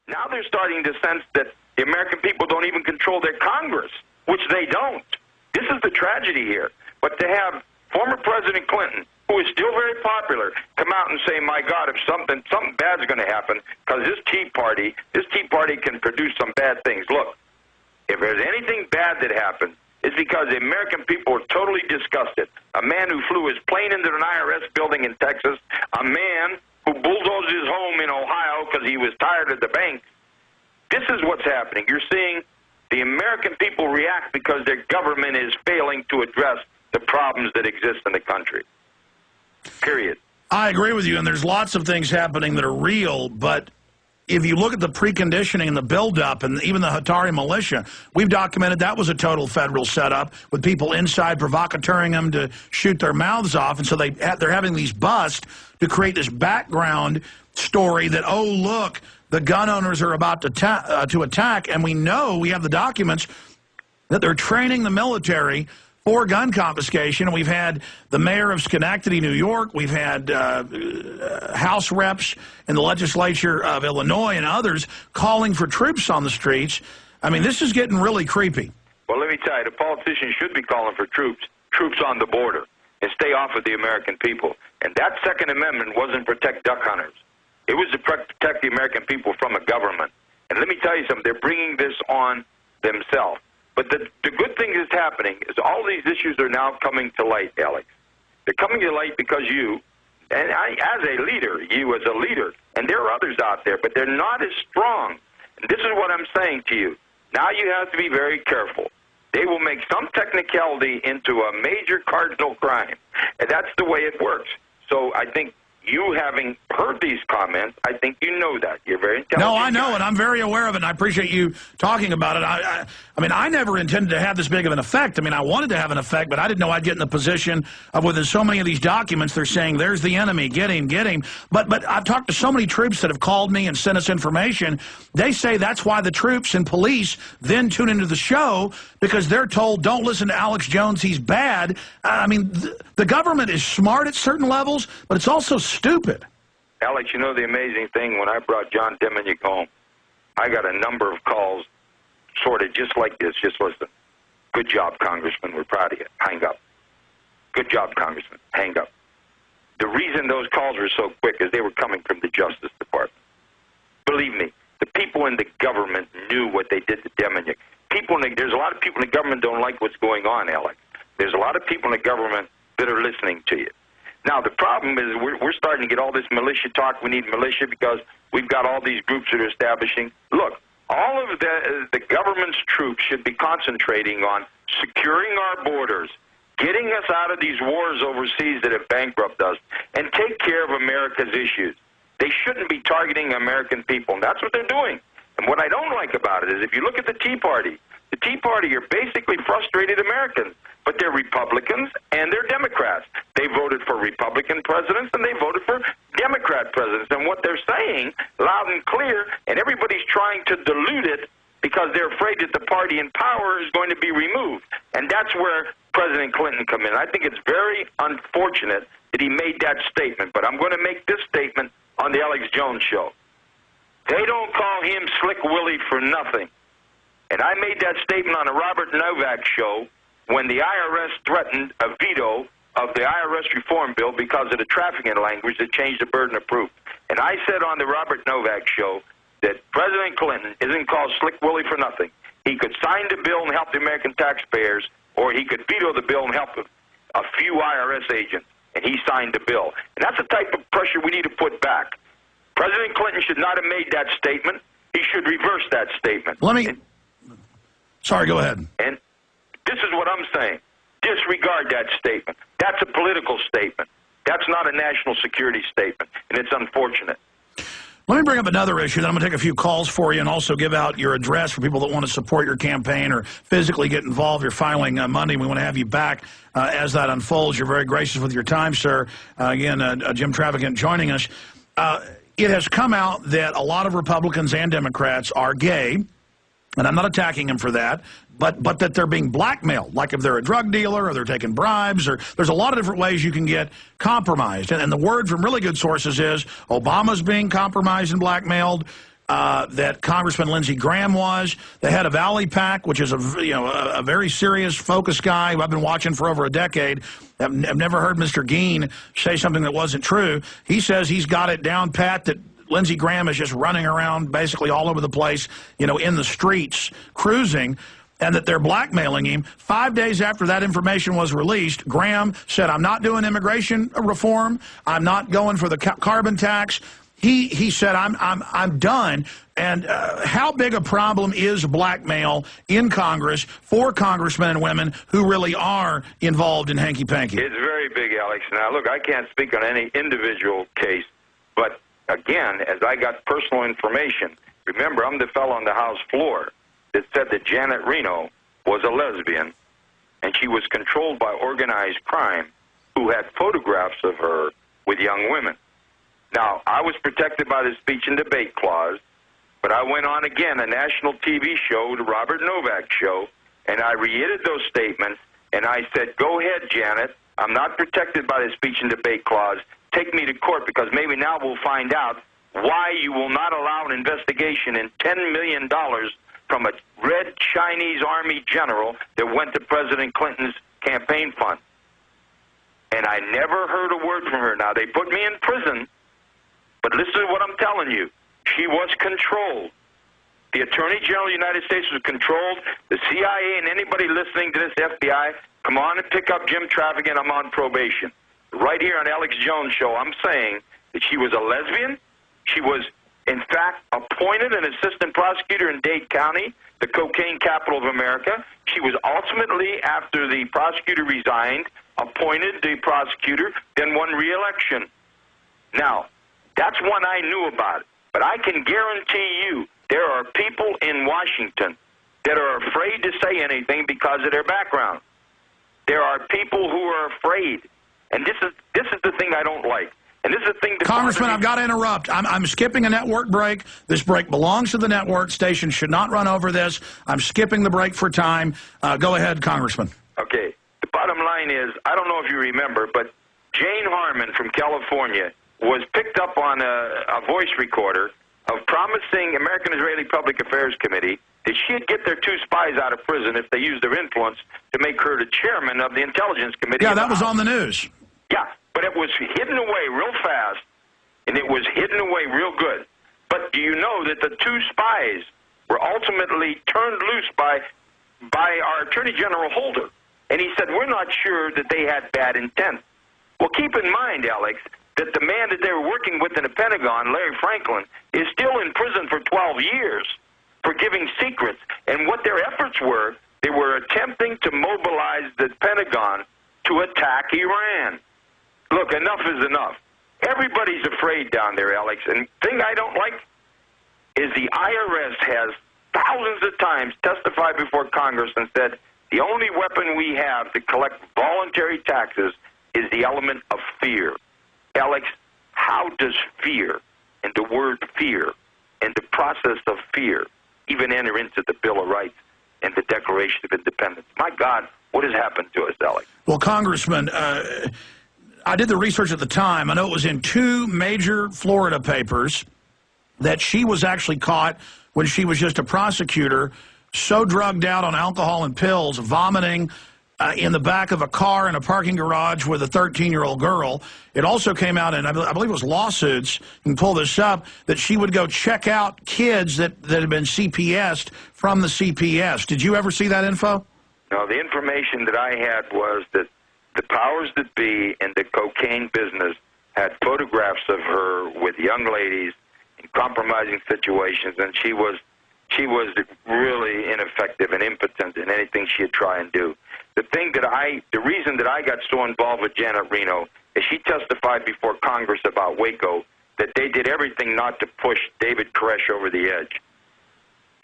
Now they're starting to sense that the American people don't even control their Congress, which they don't. This is the tragedy here. But to have former President Clinton, who is still very popular, come out and say, my God, if something bad's going to happen, because this Tea Party can produce some bad things. Look, if there's anything bad that happens, it's because the American people are totally disgusted. A man who flew his plane into an IRS building in Texas, a man who bulldozed his home in Ohio because he was tired of the banks. This is what's happening. You're seeing the American people react because their government is failing to address the problems that exist in the country. Period. I agree with you, and there's lots of things happening that are real, but if you look at the preconditioning and the buildup and even the Hatari militia, we've documented that was a total federal setup with people inside provocateuring them to shoot their mouths off, and so they're having these busts to create this background story that, oh, look, the gun owners are about to attack, and we know, we have the documents, that they're training the military for gun confiscation. And we've had the mayor of Schenectady, New York. We've had House reps in the legislature of Illinois and others calling for troops on the streets. I mean, this is getting really creepy. Well, let me tell you, the politicians should be calling for troops on the border, and stay off of the American people. And that Second Amendment wasn't to protect duck hunters. It was to protect the American people from a government. And let me tell you something, they're bringing this on themselves. But the good thing that's happening is all these issues are now coming to light, Alex. They're coming to light because you, and as a leader, and there are others out there, but they're not as strong. And this is what I'm saying to you. Now you have to be very careful. They will make some technicality into a major cardinal crime, and that's the way it works. So I think you, having heard these comments, I think you know that. You're very intelligent. No, I know, and I'm very aware of it, and I appreciate you talking about it. I mean, I never intended to have this big of an effect. I mean, I wanted to have an effect, but I didn't know I'd get in the position of, within so many of these documents, they're saying, there's the enemy, get him, get him. But I've talked to so many troops that have called me and sent us information. They say that's why the troops and police then tune into the show, because they're told, don't listen to Alex Jones, he's bad. I mean, the government is smart at certain levels, but it's also stupid. Alex, you know the amazing thing, when I brought John Deminick home, I got a number of calls sort of just like this. Just listen. Good job, Congressman. We're proud of you. Hang up. Good job, Congressman. Hang up. The reason those calls were so quick is they were coming from the Justice Department. Believe me, the people in the government knew what they did to Deminick. There's a lot of people in the government don't like what's going on, Alex. There's a lot of people in the government that are listening to you. Now, the problem is we're starting to get all this militia talk. We need militia because we've got all these groups that are establishing. Look, all of the government's troops should be concentrating on securing our borders, getting us out of these wars overseas that have bankrupted us, and take care of America's issues. They shouldn't be targeting American people, and that's what they're doing. And what I don't like about it is if you look at the Tea Party are basically frustrated Americans, but they're Republicans and they're Democrats. They voted for Republican presidents and they voted for Democrat presidents. And what they're saying, loud and clear, and everybody's trying to dilute it because they're afraid that the party in power is going to be removed. And that's where President Clinton come in. I think it's very unfortunate that he made that statement, but I'm going to make this statement on the Alex Jones show. They don't call him Slick Willie for nothing. And I made that statement on the Robert Novak show when the IRS threatened a veto of the IRS reform bill because of the trafficking language that changed the burden of proof. And I said on the Robert Novak show that President Clinton isn't called Slick Willie for nothing. He could sign the bill and help the American taxpayers, or he could veto the bill and help a few IRS agents. And he signed the bill. And that's the type of pressure we need to put back. President Clinton should not have made that statement. He should reverse that statement. Sorry, go ahead. And this is what I'm saying. Disregard that statement. That's a political statement. That's not a national security statement, and it's unfortunate. Let me bring up another issue, then I'm going to take a few calls for you and also give out your address for people that want to support your campaign or physically get involved. You're filing money. We want to have you back as that unfolds. You're very gracious with your time, sir. Again, Jim Traficant joining us. It has come out that a lot of Republicans and Democrats are gay, and I'm not attacking them for that, but that they're being blackmailed, like if they're a drug dealer or they're taking bribes, or there's a lot of different ways you can get compromised. And the word from really good sources is Obama's being compromised and blackmailed, that Congressman Lindsey Graham was, the head of Valley Pack, which is a very serious, focused guy who I've been watching for over a decade. I've never heard Mr. Geen say something that wasn't true. He says he's got it down pat that Lindsey Graham is just running around basically all over the place, in the streets, cruising, and that they're blackmailing him. 5 days after that information was released, Graham said, I'm not doing immigration reform. I'm not going for the carbon tax. He said, I'm done. And how big a problem is blackmail in Congress for congressmen and women who really are involved in hanky-panky? It's very big, Alex. Now, look, I can't speak on any individual case, but again, as I got personal information, remember, I'm the fellow on the House floor that said that Janet Reno was a lesbian, and she was controlled by organized crime who had photographs of her with young women. Now, I was protected by the speech and debate clause, but I went on again, a national TV show, the Robert Novak show, and I reiterated those statements, and I said, go ahead, Janet, I'm not protected by the speech and debate clause. Take me to court, because maybe now we'll find out why you will not allow an investigation in $10 million from a red Chinese army general that went to President Clinton's campaign fund. And I never heard a word from her. Now, they put me in prison, but listen to what I'm telling you. She was controlled. The Attorney General of the United States was controlled. The CIA and anybody listening to this, FBI, come on and pick up Jim Traficant. I'm on probation. Right here on Alex Jones' show, I'm saying that she was a lesbian. She was, in fact, appointed an assistant prosecutor in Dade County, the cocaine capital of America. She was ultimately, after the prosecutor resigned, appointed the prosecutor, then won re-election. Now, that's one I knew about. But I can guarantee you there are people in Washington that are afraid to say anything because of their background. There are people who are afraid. And this is the thing I don't like. And this is the thing that Congressman, I've got to interrupt. I'm skipping a network break. This break belongs to the network. Station should not run over this. I'm skipping the break for time. Go ahead, Congressman. Okay. The bottom line is, I don't know if you remember, but Jane Harmon from California was picked up on a voice recorder of promising American-Israeli Public Affairs Committee that she'd get their 2 spies out of prison if they used their influence to make her the chairman of the Intelligence Committee. Yeah, that was on the news. Yeah, but it was hidden away real fast, and it was hidden away real good. But do you know that the 2 spies were ultimately turned loose by our Attorney General Holder? And he said, we're not sure that they had bad intent. Well, keep in mind, Alex, that the man that they were working with in the Pentagon, Larry Franklin, is still in prison for 12 years for giving secrets. And what their efforts were, they were attempting to mobilize the Pentagon to attack Iran. Look, enough is enough. Everybody's afraid down there, Alex. And the thing I don't like is the IRS has thousands of times testified before Congress and said the only weapon we have to collect voluntary taxes is the element of fear. Alex, how does fear and the word fear and the process of fear even enter into the Bill of Rights and the Declaration of Independence? My God, what has happened to us, Alex? Well, Congressman, I did the research at the time. I know it was in 2 major Florida papers that she was actually caught when she was just a prosecutor, so drugged out on alcohol and pills, vomiting in the back of a car in a parking garage with a 13-year-old girl. It also came out in, I believe it was lawsuits, you can pull this up, that she would go check out kids that had been CPS'd from the CPS. Did you ever see that info? No, the information that I had was that the powers that be in the cocaine business had photographs of her with young ladies in compromising situations, and she was really ineffective and impotent in anything she'd try and do. The reason that I got so involved with Janet Reno is she testified before Congress about Waco that they did everything not to push David Koresh over the edge.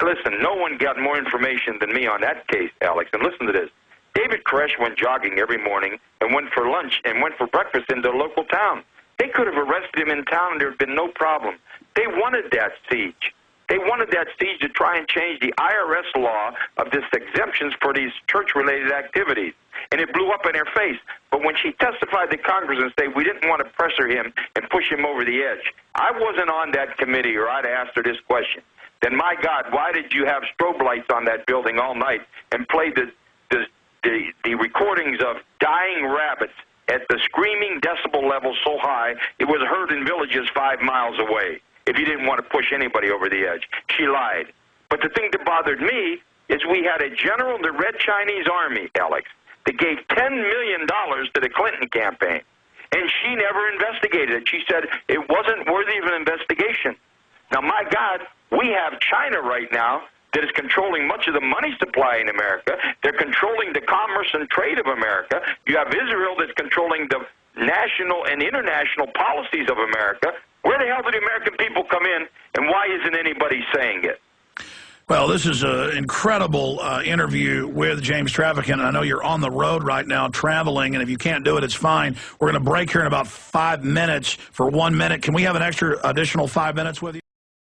Listen, no one got more information than me on that case, Alex, and listen to this. David Koresh went jogging every morning and went for lunch and went for breakfast into a local town. They could have arrested him in town and there had been no problem. They wanted that siege. They wanted that siege to try and change the IRS law of this exemptions for these church-related activities. and it blew up in her face. But when she testified to Congress and said we didn't want to pressure him and push him over the edge, I wasn't on that committee or I'd asked her this question. Then, my God, why did you have strobe lights on that building all night and play the recordings of dying rabbits at the screaming decibel level so high it was heard in villages 5 miles away if you didn't want to push anybody over the edge? She lied. But the thing that bothered me is we had a general in the Red Chinese Army, Alex, that gave $10 million to the Clinton campaign, and she never investigated it. She said it wasn't worthy of an investigation. Now, my God, we have China right now that is controlling much of the money supply in America. They're controlling the commerce and trade of America. You have Israel that's controlling the national and international policies of America. Where the hell did the American people come in, and why isn't anybody saying it? Well, this is an incredible interview with James Traficant, and I know you're on the road right now traveling, and if you can't do it, it's fine. We're going to break here in about 5 minutes for 1 minute. Can we have an additional 5 minutes with you?